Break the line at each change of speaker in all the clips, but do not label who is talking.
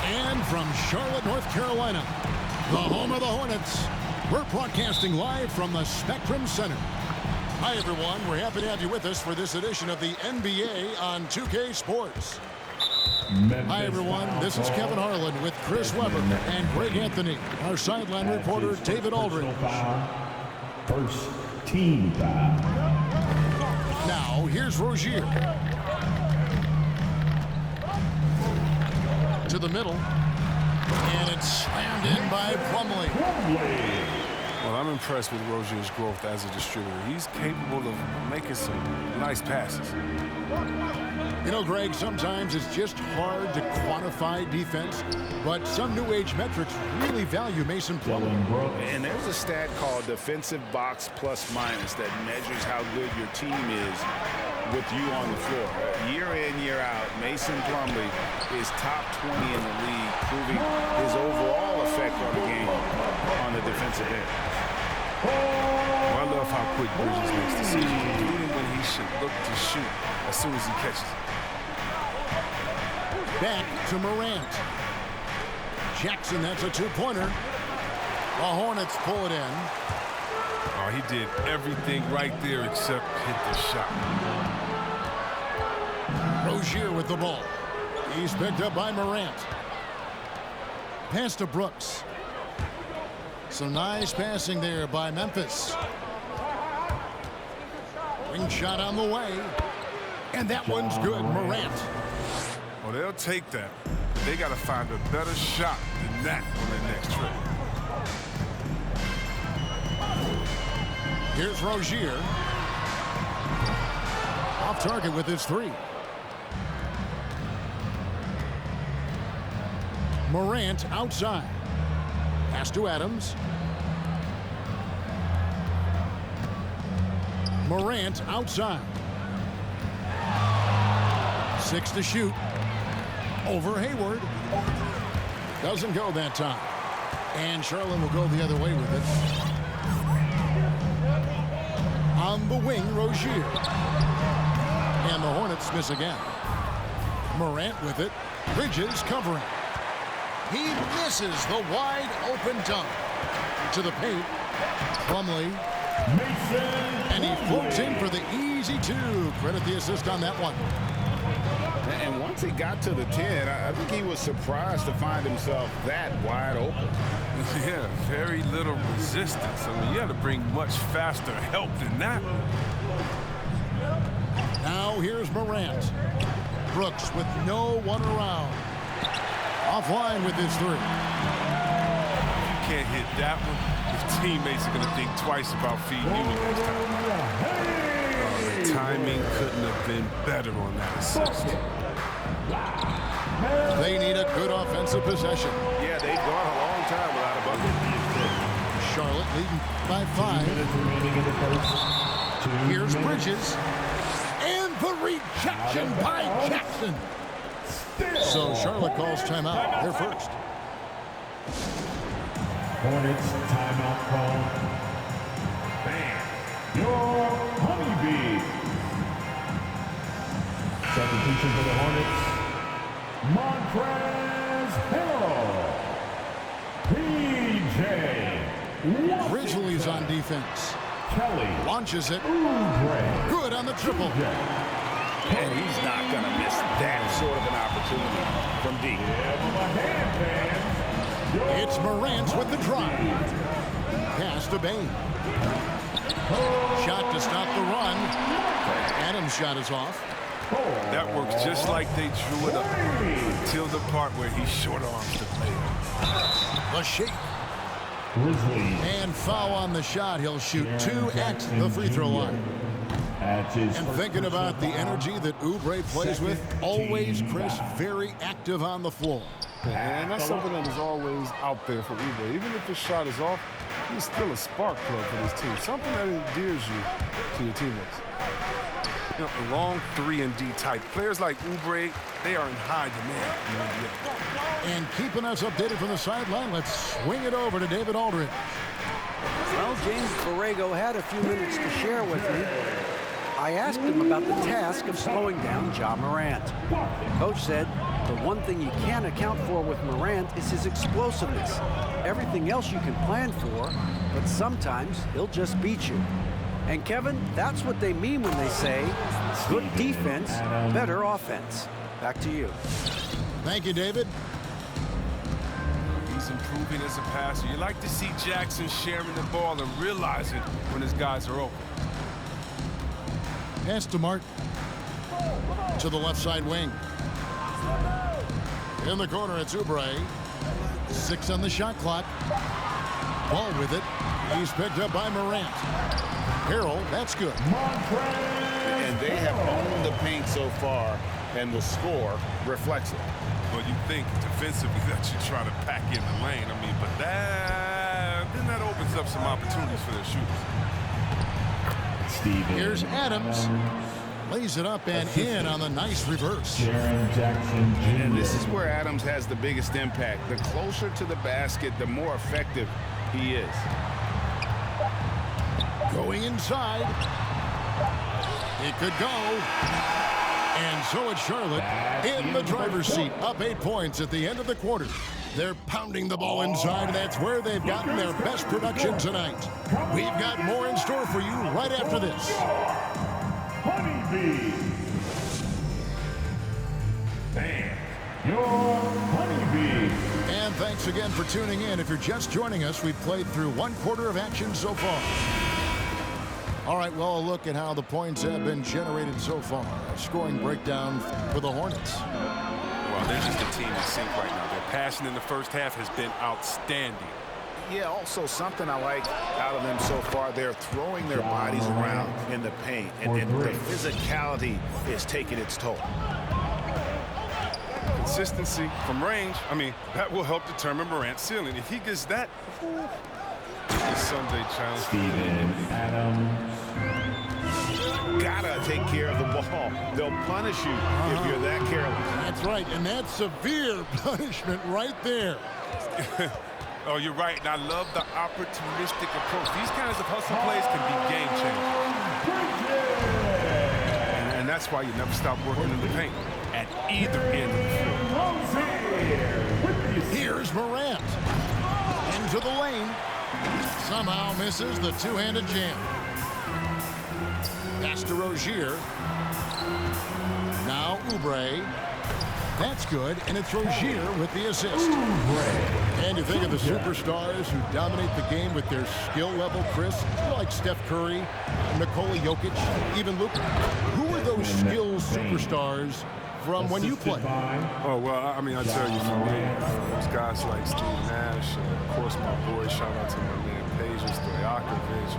And from Charlotte, North Carolina, the home of the Hornets, we're broadcasting live from the Spectrum Center. Hi, everyone. We're happy to have you with us for this edition of the NBA on 2K Sports. Hi, everyone. This is Kevin Harlan with Chris Webber and Greg Anthony. Our sideline reporter, David Aldridge.
First team foul.
Now, here's Rozier. To the middle. And it's slammed in by Plumlee.
Well, I'm impressed with Rozier's growth as a distributor. He's capable of making some nice passes.
You know, Greg, sometimes it's just hard to quantify defense, but some new age metrics really value Mason Plumlee.
And there's a stat called defensive box plus minus that measures how good your team is with you on the floor. Year in, year out, Mason Plumlee is top 20 in the league, proving his overall effect on the game on the defensive end.
Well, I love how quick Bridges makes decisions, even when he should look to shoot as soon as he catches it.
Back to Morant. Jackson, that's a two-pointer. The Hornets pull it in.
Oh, he did everything right there except hit the shot.
Rozier with the ball. He's picked up by Morant. Pass to Brooks. Some nice passing there by Memphis. Ring shot on the way. And that one's good. Morant.
Well, they'll take that. They got to find a better shot than that on their next trip.
Here's Rozier. Off target with his three. Morant outside. Pass to Adams. Morant outside. 6 to shoot. Over Hayward. Doesn't go that time. And Charlotte will go the other way with it. On the wing, Rozier. And the Hornets miss again. Morant with it. Bridges covering. He misses the wide open dunk. To the paint. Plumlee. And he floats in for the easy two. Credit the assist on that one.
And once he got to the 10, I think he was surprised to find himself that wide open.
Yeah, very little resistance. I mean, you had to bring much faster help than that.
Now here's Morant. Brooks with no one around. Offline with his three.
If you can't hit that one, your teammates are going to think twice about feeding you the next time. The timing couldn't have been better on that assist.
They need a good offensive possession.
Yeah, they've gone a long time without a bucket.
Charlotte leading by 5. Here's Bridges. And the rejection by Jackson. So Charlotte calls timeout. They're first.
Hornets timeout call. Your Honeybee. Substitution for the Hornets. Montrezl Harrell. PJ.
Grizzlies on defense.
Kelly.
Launches it.
Oubre.
Good on the triple.
And he's not going to miss that sort of an opportunity from deep.
It's Morant with the drive. Pass to Bane. Shot to stop the run. Adams' shot is off.
That works just like they drew it up until the part where he short arms the player.
The shake.
Grizzlies.
And foul on the shot. He'll shoot 2 at the free throw line. And thinking about the energy that Oubre plays with, always, Chris, very active on the floor.
And that's something that is always out there for Oubre. Even if his shot is off, he's still a spark plug for this team. Something that endears you to your teammates. You know, long 3 and D type players like Oubre, they are in high demand in the NBA.
And keeping us updated from the sideline, let's swing it over to David Aldridge.
Well, James Borrego had a few minutes to share with me. I asked him about the task of slowing down Ja Morant. Coach said the one thing you can't account for with Morant is his explosiveness. Everything else you can plan for, but sometimes he'll just beat you. And Kevin, that's what they mean when they say good defense, better offense. Back to you.
Thank you, David.
He's improving as a passer. You like to see Jackson sharing the ball and realizing when his guys are open.
Pass to Martin. To the left side wing. In the corner, it's Oubre. 6 on the shot clock. Ball with it. He's picked up by Morant. Harrell, that's good.
And they have owned the paint so far, and the score reflects it.
Well, you think defensively that you try to pack in the lane. I mean, but then that opens up some opportunities for their shooters.
Here's Adams. Lays it up and in on the nice reverse.
Jaren Jackson Jr.
And this is where Adams has the biggest impact. The closer to the basket, the more effective he is.
Going inside. It could go. And so it's Charlotte in the driver's seat. Up 8 points at the end of the quarter. They're pounding the ball inside, and that's where they've gotten their best production tonight. We've got more in store for you right after this.
Honeybee. Thank your Honeybee.
And thanks again for tuning in. If you're just joining us, we've played through 1 quarter of action so far. All right, well, a look at how the points have been generated so far. A scoring breakdown for the Hornets.
Well, they're just a team in sync right now. Their passing in the first half has been outstanding.
Yeah, also something I like out of them so far, they're throwing their bodies around in the paint, and the physicality is taking its toll.
Consistency from range, I mean, that will help determine Morant's ceiling. If he gets that, the Sunday challenge.
Steven Adams.
Gotta take care of the ball. They'll punish you if you're that careless.
That's right, and that's severe punishment right there.
Oh, you're right, and I love the opportunistic approach. These kinds of hustle plays can be game changers. And that's why you never stop working in the paint at either end of the floor.
Here's Morant. Into the lane. Somehow misses the two-handed jam. Pass to Rozier. Now Oubre. That's good, and it's Rozier with the assist. And you think of the superstars who dominate the game with their skill level, Chris, like Steph Curry, Nikola Jokic, even Luka. Who are those skills superstars from when you played?
Oh, well, I mean, I tell you, for me, those guys like Steve Nash, of course, my boy, shout out to my man, Peja Stojakovic,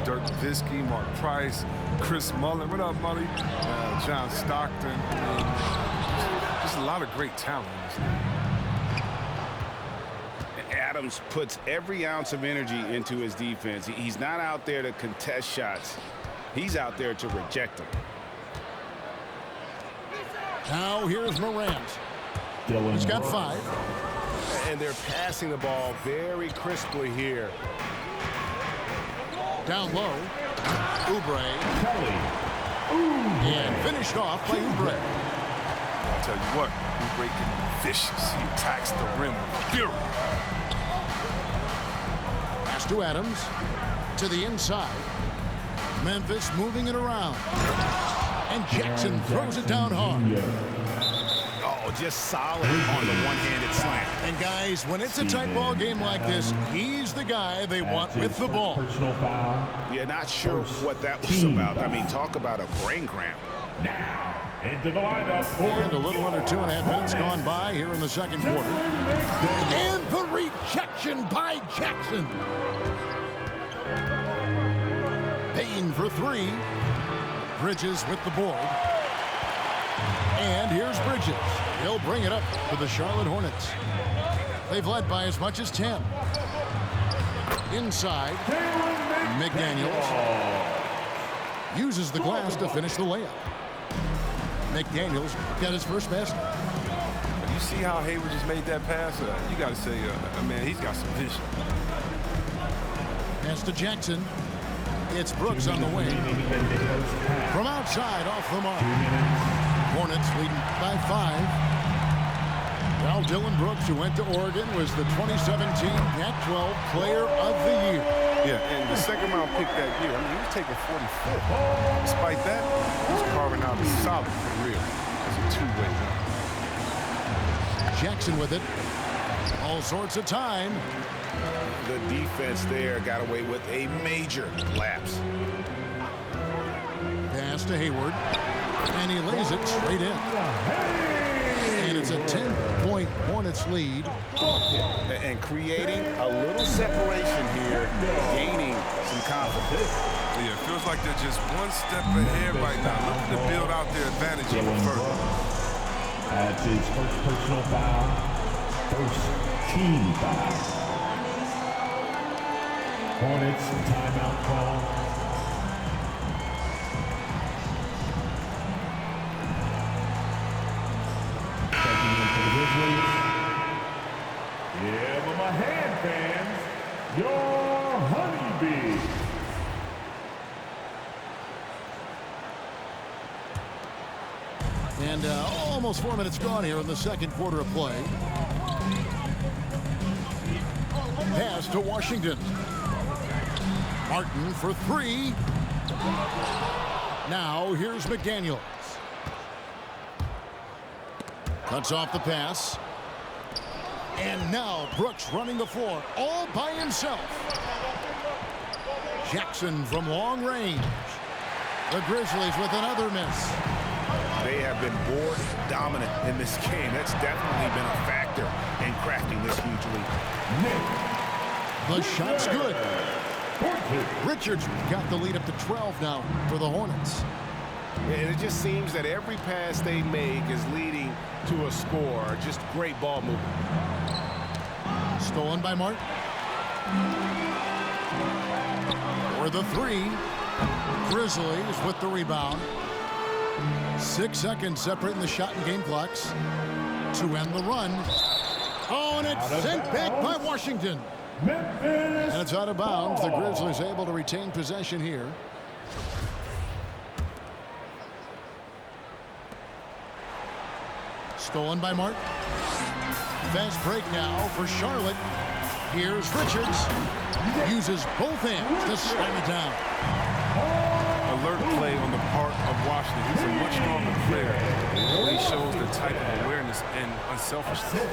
Dirk Nowitzki, Mark Price, Chris Mullin. What up, Mully? John Stockton. Just a lot of great talent in this league.
Adams puts every ounce of energy into his defense. He's not out there to contest shots. He's out there to reject them.
Now here's Morant. He's got 5.
And they're passing the ball very crisply here.
Down low. Oubre. And finished off by Oubre.
I'll tell you what, Oubre can be vicious. He attacks the rim with fury.
Pass to Adams. To the inside. Memphis moving it around. And Jackson throws it down hard.
Oh, just solid on the one-handed slam.
And guys, when it's a tight ball game like this, he's the guy they want with the ball.
Yeah, not sure what that was about. I mean, talk about a brain cramp.
Now, into the lineup.
And a little under 2.5 minutes gone by here in the second quarter. And the rejection by Jackson. Payne for 3. Bridges with the board. And here's Bridges. He'll bring it up for the Charlotte Hornets. They've led by as much as 10. Inside. McDaniels uses the glass to finish the layup. McDaniels got his first basket.
You see how Hayward just made that pass? You got to say, man, he's got some vision.
Pass to Jackson. It's Brooks on the wing. From outside, off the mark. Hornets leading by 5. Well, Dylan Brooks, who went to Oregon, was the 2017 Pac-12 Player of the Year.
Yeah, and the second-round pick that year, I mean, he was taking 45th. Despite that, he was carving out a solid career as a two-way guy.
Jackson with it. All sorts of time.
The defense there got away with a major lapse.
Pass to Hayward. And he lays it straight in. And it's a 10-point Hornets lead.
And creating a little separation here, gaining some confidence.
Yeah, it feels like they're just one step ahead right now, looking to build out their advantage even further.
That's his first personal foul, first team foul. Hornets timeout call. Yeah, but my hand fans, your honeybee.
And almost 4 minutes gone here in the second quarter of play. Pass to Washington. Martin for 3. Now here's McDaniels. Cuts off the pass. And now Brooks running the floor all by himself. Jackson from long range. The Grizzlies with another miss.
They have been board dominant in this game. That's definitely been a factor in crafting this huge lead.
The shot's good. Richards got the lead up to 12 now for the Hornets.
And it just seems that every pass they make is leading to a score. Just great ball movement.
Stolen by Martin. For the 3. Grizzlies with the rebound. 6 seconds separating the shot and game clocks to end the run. Oh, and it's sent back by Washington. And it's out of bounds. The Grizzlies able to retain possession here. Stolen by Martin. Fast break now for Charlotte. Here's Richards. Uses both hands to slam it down.
Alert play on the part of Washington. He's a much stronger player. He shows the type of awareness and unselfishness.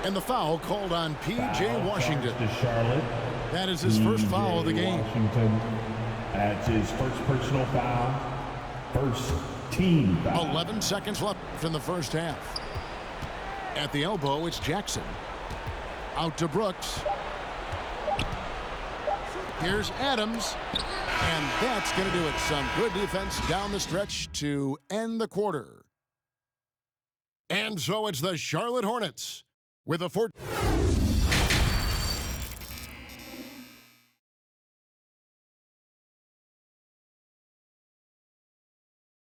And the foul called on P.J. Washington.
To Charlotte.
That is his first foul of the game.
Washington. That's his first personal foul. First team foul.
11 seconds left in the first half. At the elbow, it's Jackson. Out to Brooks. Here's Adams. And that's going to do it. Some good defense down the stretch to end the quarter. And so it's the Charlotte Hornets with a 4.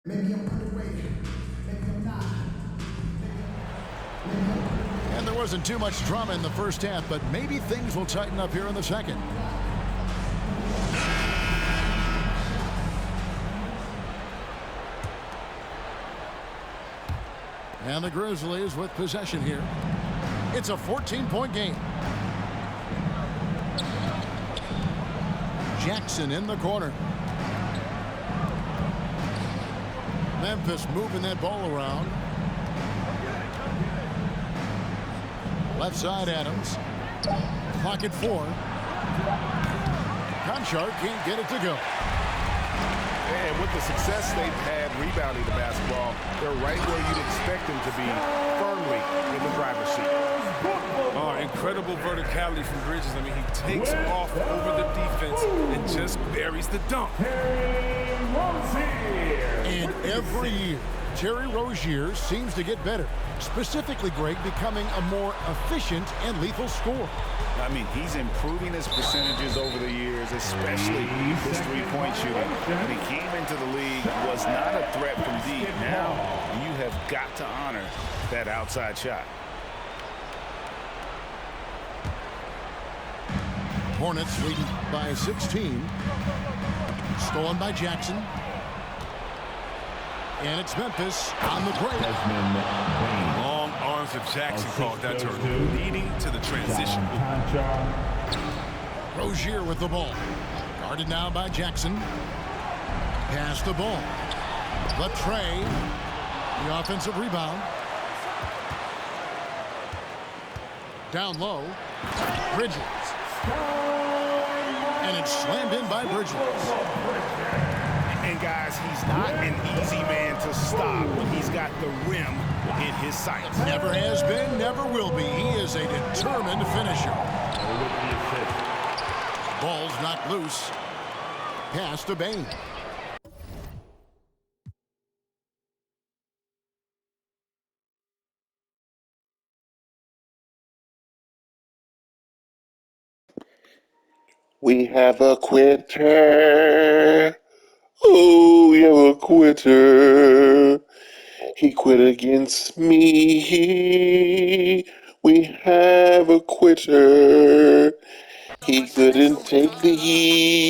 Maybe I'm underrated. Maybe I'm not.
And there wasn't too much drama in the first half, but maybe things will tighten up here in the second. And the Grizzlies with possession here. It's a 14-point game. Jackson in the corner. Memphis moving that ball around. Left side, Adams. Clock at 4. Conchar can't get it to go.
And with the success they've had rebounding the basketball, they're right where you'd expect them to be, firmly in the driver's seat.
Oh, incredible verticality from Bridges. I mean, he takes off over the defense and just buries the dunk.
And every year, Terry Rozier seems to get better. Specifically, Greg, becoming a more efficient and lethal scorer.
I mean, he's improving his percentages over the years, especially his three-point shooting. When he came into the league, was not a threat from deep. Now, you have got to honor that outside shot.
Hornets leading by 16. Stolen by Jackson. And it's Memphis on the break.
Desmond Bain.
Long arms of Jackson caused that turnover, leading to the transition.
Rozier with the ball. Guarded now by Jackson. Pass the ball. Latrey. The offensive rebound. Down low. Bridges. And it's slammed in by Bridges.
And guys, he's not an easy man to stop when he's got the rim in his sights.
Never has been, never will be. He is a determined finisher. Ball's knocked loose. Pass to Bain.
We have a quitter. Oh, we have a quitter. He quit against me. We have a quitter. He couldn't take the heat.